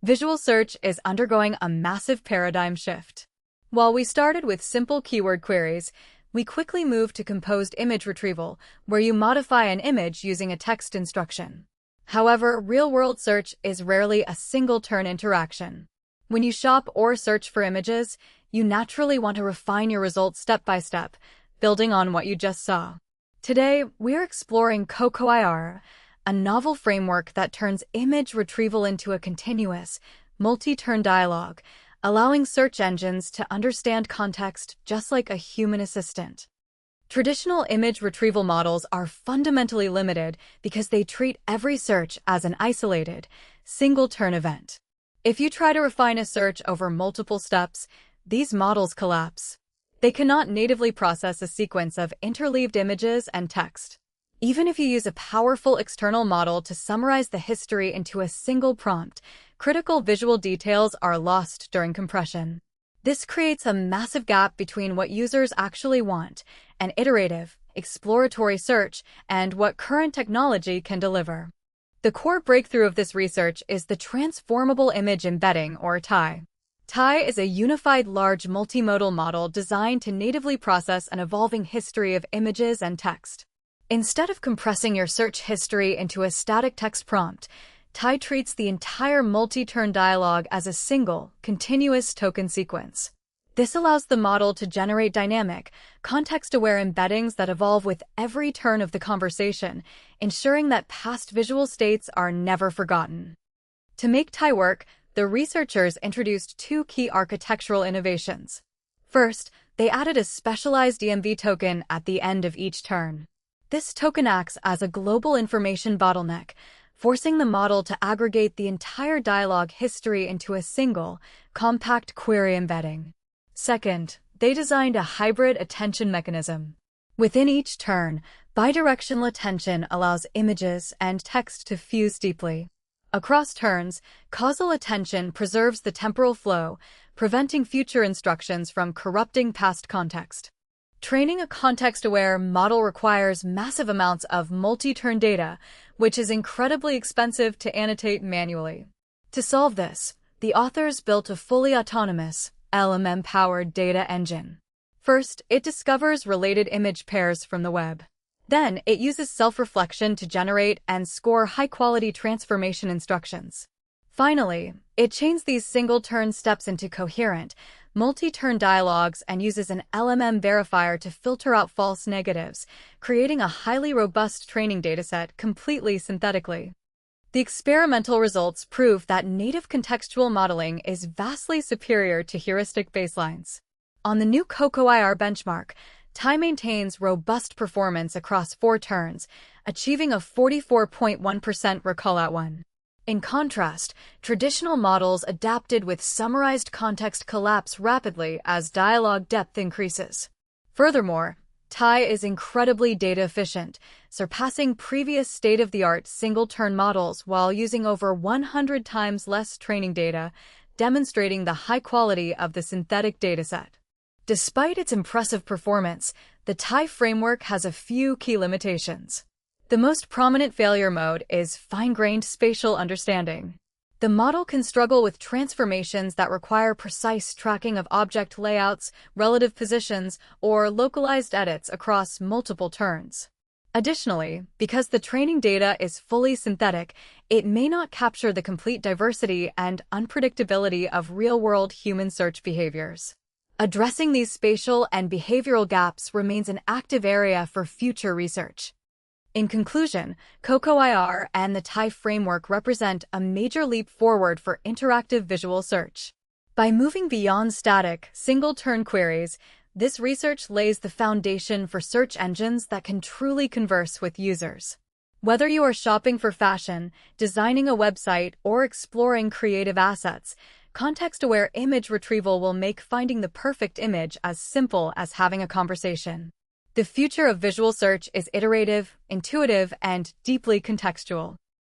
Visual search is undergoing a massive paradigm shift. While we started with simple keyword queries, we quickly moved to composed image retrieval, where you modify an image using a text instruction. However, real-world search is rarely a single-turn interaction. When you shop or search for images, you naturally want to refine your results step by step, building on what you just saw. Today, we're exploring CoCo-IR, a novel framework that turns image retrieval into a continuous, multi-turn dialogue, allowing search engines to understand context just like a human assistant. Traditional image retrieval models are fundamentally limited because they treat every search as an isolated, single-turn event. If you try to refine a search over multiple steps, these models collapse. They cannot natively process a sequence of interleaved images and text. Even if you use a powerful external model to summarize the history into a single prompt, critical visual details are lost during compression. This creates a massive gap between what users actually want, an iterative, exploratory search, and what current technology can deliver. The core breakthrough of this research is the Transformable Image Embedding, or TI. TI is a unified large multimodal model designed to natively process an evolving history of images and text. Instead of compressing your search history into a static text prompt, TI treats the entire multi-turn dialogue as a single, continuous token sequence. This allows the model to generate dynamic, context-aware embeddings that evolve with every turn of the conversation, ensuring that past visual states are never forgotten. To make TI work, the researchers introduced two key architectural innovations. First, they added a specialized EMV token at the end of each turn. This token acts as a global information bottleneck, forcing the model to aggregate the entire dialogue history into a single, compact query embedding. Second, they designed a hybrid attention mechanism. Within each turn, bidirectional attention allows images and text to fuse deeply. Across turns, causal attention preserves the temporal flow, preventing future instructions from corrupting past context. Training a context-aware model requires massive amounts of multi-turn data, which is incredibly expensive to annotate manually. To solve this, the authors built a fully autonomous, LLM-powered data engine. First, it discovers related image pairs from the web. Then, it uses self-reflection to generate and score high-quality transformation instructions. Finally, it chains these single-turn steps into coherent, multi-turn dialogues and uses an LMM verifier to filter out false negatives, creating a highly robust training dataset completely synthetically. The experimental results prove that native contextual modeling is vastly superior to heuristic baselines. On the new CoCo-IR benchmark, TI maintains robust performance across 4 turns, achieving a 44.1% recall at 1. In contrast, traditional models adapted with summarized context collapse rapidly as dialogue depth increases. Furthermore, TI is incredibly data efficient, surpassing previous state-of-the-art single-turn models while using over 100 times less training data, demonstrating the high quality of the synthetic dataset. Despite its impressive performance, the TI framework has a few key limitations. The most prominent failure mode is fine-grained spatial understanding. The model can struggle with transformations that require precise tracking of object layouts, relative positions, or localized edits across multiple turns. Additionally, because the training data is fully synthetic, it may not capture the complete diversity and unpredictability of real-world human search behaviors. Addressing these spatial and behavioral gaps remains an active area for future research. In conclusion, CoCo-IR and the TI framework represent a major leap forward for interactive visual search. By moving beyond static, single-turn queries, this research lays the foundation for search engines that can truly converse with users. Whether you are shopping for fashion, designing a website, or exploring creative assets, context-aware image retrieval will make finding the perfect image as simple as having a conversation. The future of visual search is iterative, intuitive, and deeply contextual.